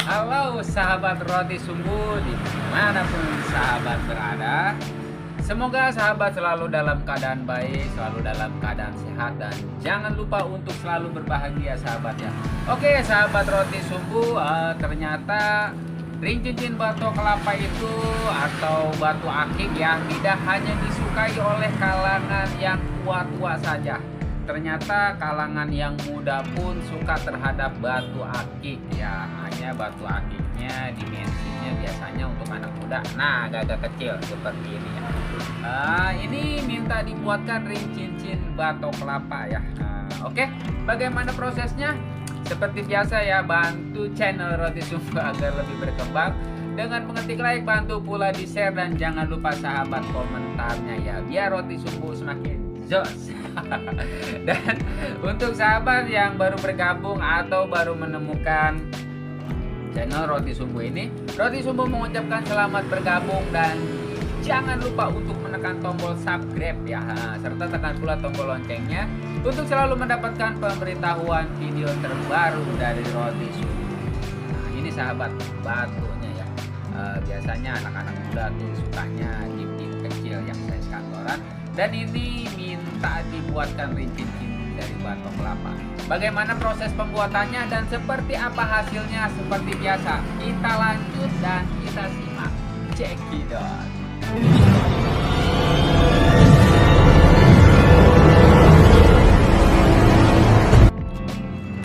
Halo sahabat roti sumbu dimanapun sahabat berada. Semoga sahabat selalu dalam keadaan baik, selalu dalam keadaan sehat, dan jangan lupa untuk selalu berbahagia sahabat ya. Oke sahabat roti sumbu, ternyata ring cincin batok kelapa itu atau batu akik ya tidak hanya disukai oleh kalangan yang tua-tua saja. Ternyata kalangan yang muda pun suka terhadap batu akik ya. Hanya batu akiknya dimensinya biasanya untuk anak muda, nah agak-agak kecil seperti ini ya. Ini minta dibuatkan ring cincin batok kelapa ya. Oke, bagaimana prosesnya? Seperti biasa ya, bantu channel Roti Sumbu agar lebih berkembang dengan mengetik like, bantu pula di share, dan jangan lupa sahabat komentarnya ya, biar Roti Sumbu semakin jos. Dan untuk sahabat yang baru bergabung atau baru menemukan channel Roti Sumbu ini, Roti Sumbu mengucapkan selamat bergabung dan jangan lupa untuk menekan tombol subscribe ya, serta tekan pula tombol loncengnya untuk selalu mendapatkan pemberitahuan video terbaru dari Roti Sumbu. Nah, ini sahabat batunya ya. Biasanya anak-anak muda tuh sukanya gip-gip kecil yang size kantoran, dan ini minta dibuatkan ring cincin dari batok kelapa. Bagaimana proses pembuatannya dan seperti apa hasilnya? Seperti biasa, kita lanjut dan kita simak. Check it out.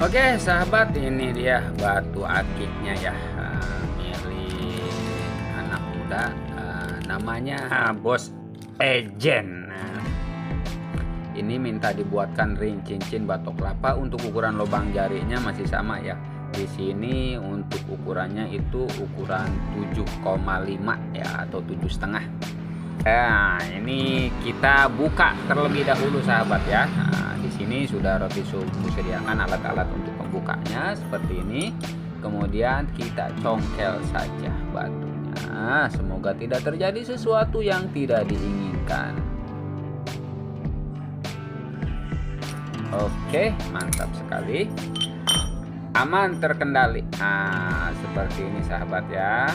Oke sahabat, ini dia batu akiknya ya, milik anak muda, namanya Bos Ejen. Ini minta dibuatkan ring cincin batok kelapa. Untuk ukuran lubang jarinya masih sama ya. Di sini untuk ukurannya itu ukuran 7,5 ya, atau 7,5. Nah, ini kita buka terlebih dahulu sahabat ya. Nah, di sini sudah Roti Sumbu sediakan alat-alat untuk membukanya seperti ini. Kemudian kita congkel saja batunya. Semoga tidak terjadi sesuatu yang tidak diinginkan. Oke, mantap sekali. Aman, terkendali. Nah, seperti ini sahabat ya.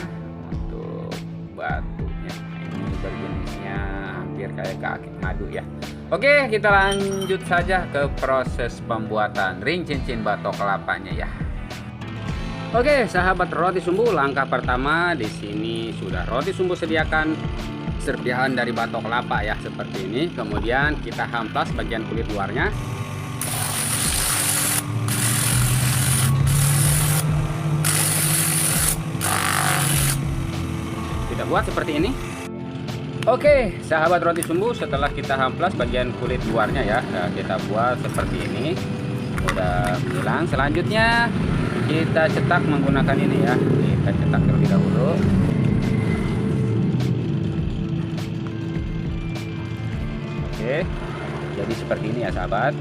Untuk batunya ini berjenisnya hampir kayak akik madu ya. Oke, kita lanjut saja ke proses pembuatan ring cincin batok kelapanya ya. Oke, sahabat Roti Sumbu, langkah pertama di sini sudah Roti Sumbu sediakan serpihan dari batok kelapa ya, seperti ini. Kemudian kita hamplas bagian kulit luarnya. Kita buat seperti ini. Oke, sahabat Roti Sumbu, setelah kita hamplas bagian kulit luarnya ya, kita buat seperti ini. Udah hilang. Selanjutnya kita cetak menggunakan ini ya. Kita cetak terlebih dahulu. Oke, jadi seperti ini ya sahabat.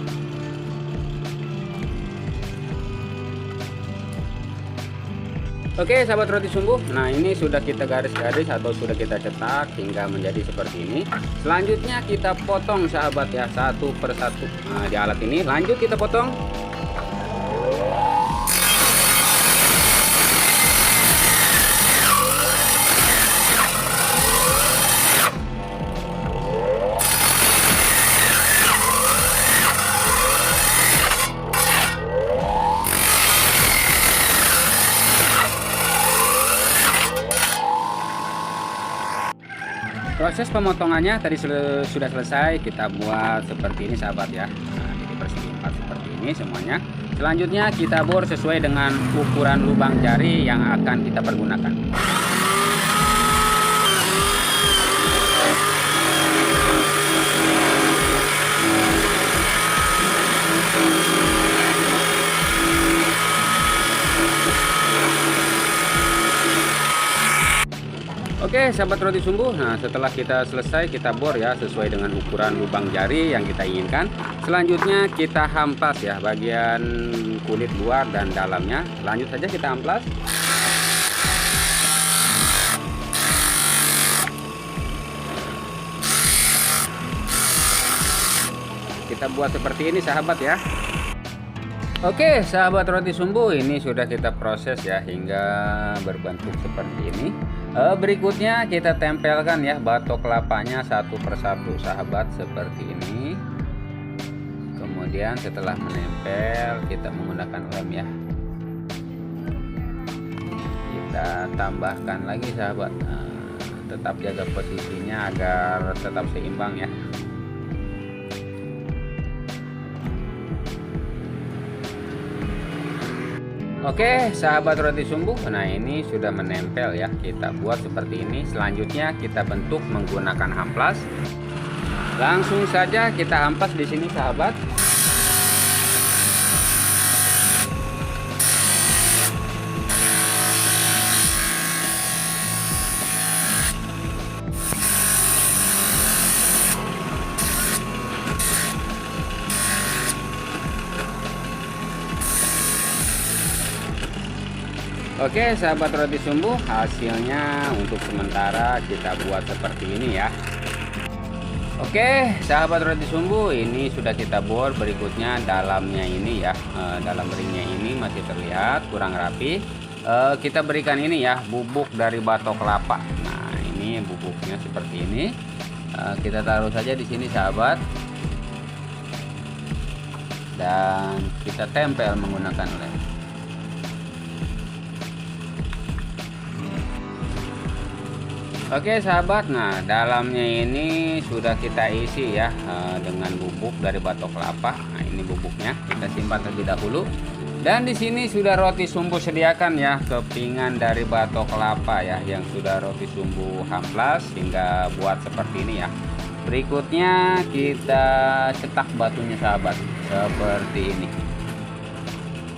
Oke sahabat Roti Sumbu, nah ini sudah kita garis-garis atau sudah kita cetak hingga menjadi seperti ini. Selanjutnya kita potong sahabat ya, satu persatu. Nah, di alat ini lanjut kita potong. Proses pemotongannya tadi sudah selesai, kita buat seperti ini sahabat ya. Nah, jadi persegi 4 seperti ini semuanya. Selanjutnya kita bor sesuai dengan ukuran lubang jari yang akan kita pergunakan. Oke sahabat Roti Sumbu, nah setelah kita selesai kita bor ya sesuai dengan ukuran lubang jari yang kita inginkan. Selanjutnya kita hamplas ya bagian kulit luar dan dalamnya. Lanjut saja kita hamplas. Kita buat seperti ini sahabat ya. Oke, sahabat roti sumbu, ini sudah kita proses ya hingga berbentuk seperti ini. Berikutnya kita tempelkan ya batok kelapanya satu persatu sahabat, seperti ini. Kemudian setelah menempel kita menggunakan lem ya. Kita tambahkan lagi sahabat. Tetap jaga posisinya agar tetap seimbang ya. Oke sahabat roti sumbu, nah ini sudah menempel ya. Kita buat seperti ini. Selanjutnya kita bentuk menggunakan amplas. Langsung saja kita amplas di sini sahabat. Oke sahabat roti sumbu, hasilnya untuk sementara kita buat seperti ini ya. Oke sahabat roti sumbu, ini sudah kita bor. Berikutnya dalamnya ini ya, dalam ringnya ini masih terlihat kurang rapi. Kita berikan ini ya, bubuk dari batok kelapa. Nah ini bubuknya seperti ini. Kita taruh saja di sini sahabat, dan kita tempel menggunakan lem. Oke sahabat, nah dalamnya ini sudah kita isi ya dengan bubuk dari batok kelapa. Nah ini bubuknya kita simpan terlebih dahulu. Dan di sini sudah roti sumbu sediakan ya, kepingan dari batok kelapa ya, yang sudah roti sumbu amplas hingga buat seperti ini ya. Berikutnya kita cetak batunya sahabat, seperti ini.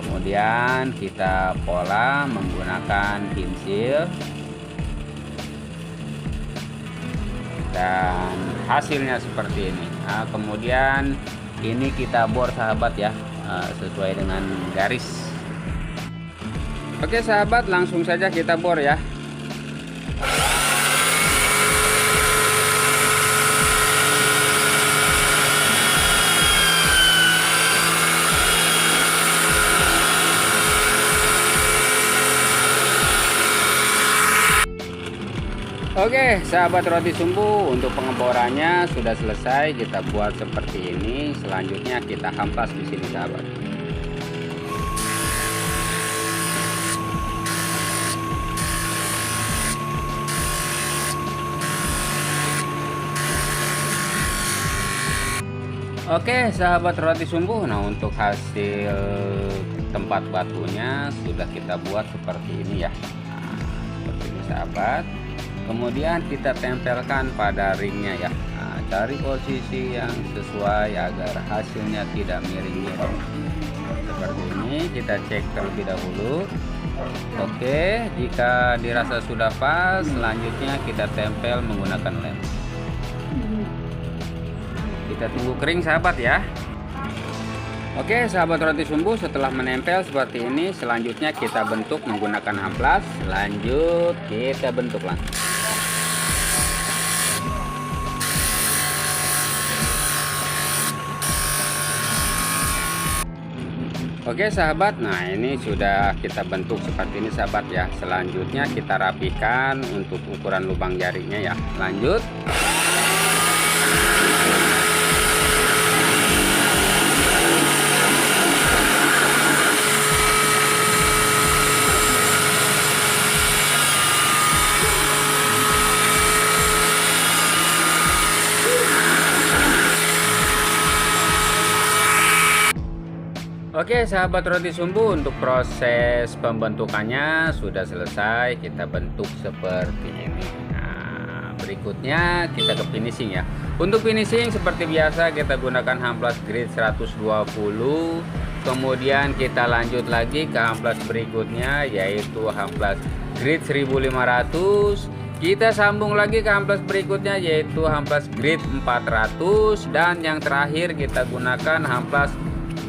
Kemudian kita pola menggunakan pensil. Dan hasilnya seperti ini. Nah, kemudian ini kita bor sahabat ya, sesuai dengan garis. Oke sahabat, langsung saja kita bor ya. Oke sahabat roti sumbu, untuk pengeborannya sudah selesai. Kita buat seperti ini. Selanjutnya kita amplas di sini sahabat. Oke sahabat roti sumbu, nah untuk hasil tempat batunya sudah kita buat seperti ini ya. Nah, seperti ini sahabat. Kemudian kita tempelkan pada ringnya ya. Nah, cari posisi yang sesuai agar hasilnya tidak miring-miring. Seperti ini kita cek terlebih dahulu. Oke, jika dirasa sudah pas, selanjutnya kita tempel menggunakan lem. Kita tunggu kering sahabat ya. Oke sahabat roti sumbu, setelah menempel seperti ini, selanjutnya kita bentuk menggunakan amplas. Lanjut kita bentuk langsung. Oke sahabat, nah ini sudah kita bentuk seperti ini sahabat ya. Selanjutnya kita rapikan untuk ukuran lubang jarinya ya. Lanjut. Oke sahabat roti sumbu, untuk proses pembentukannya sudah selesai. Kita bentuk seperti ini. Nah, berikutnya kita ke finishing ya. Untuk finishing seperti biasa kita gunakan amplas grade 120. Kemudian kita lanjut lagi ke amplas berikutnya, yaitu amplas grade 1500. Kita sambung lagi ke amplas berikutnya, yaitu amplas grade 400. Dan yang terakhir kita gunakan amplas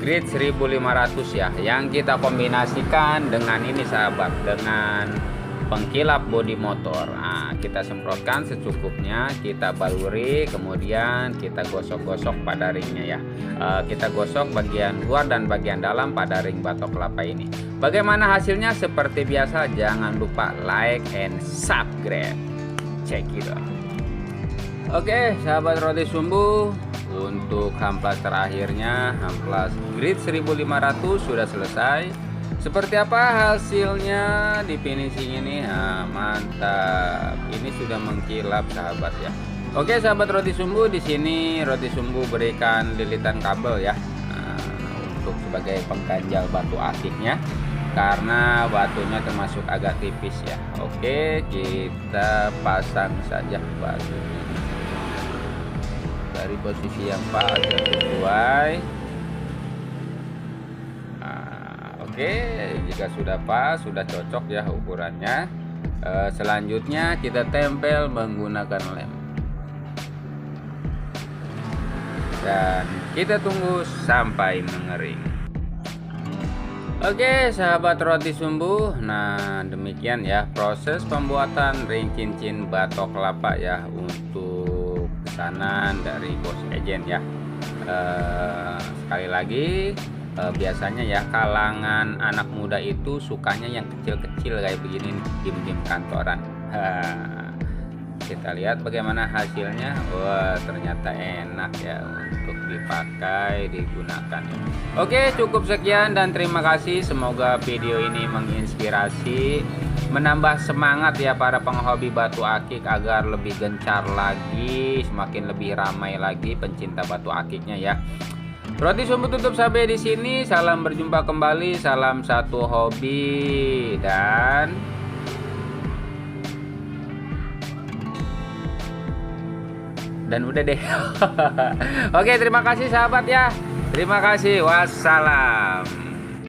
grade 1500 ya, yang kita kombinasikan dengan ini sahabat, dengan pengkilap bodi motor. Nah, kita semprotkan secukupnya, kita baluri, kemudian kita gosok-gosok pada ringnya ya. Kita gosok bagian luar dan bagian dalam pada ring batok kelapa ini. Bagaimana hasilnya? Seperti biasa, jangan lupa like and subscribe. Check it out. Oke, sahabat roti sumbu, untuk hamplas terakhirnya, hamplas grid 1500 sudah selesai. Seperti apa hasilnya di finishing ini? Nah, mantap. Ini sudah mengkilap sahabat ya. Oke, sahabat roti sumbu, di sini roti sumbu berikan lilitan kabel ya. Nah, untuk sebagai pengganjal batu akiknya, karena batunya termasuk agak tipis ya. Oke, kita pasang saja batunya dari posisi yang pas dan sesuai. Oke, jika sudah pas, sudah cocok ya ukurannya. Selanjutnya kita tempel menggunakan lem dan kita tunggu sampai mengering. Oke, sahabat roti sumbu, nah demikian ya proses pembuatan ring cincin batok kelapa ya untuk pesanan dari Bos Ejen ya. Sekali lagi, biasanya ya kalangan anak muda itu sukanya yang kecil-kecil kayak begini, game-game kantoran. Kita lihat bagaimana hasilnya. Wah, ternyata enak ya untuk dipakai, digunakan. Oke, cukup sekian dan terima kasih. Semoga video ini menginspirasi, menambah semangat ya para penghobi batu akik agar lebih gencar lagi, semakin lebih ramai lagi pencinta batu akiknya ya. Roti sumbu tutup sampai di sini. Salam berjumpa kembali. Salam satu hobi dan udah deh. Oke, terima kasih sahabat ya. Terima kasih. Wassalam.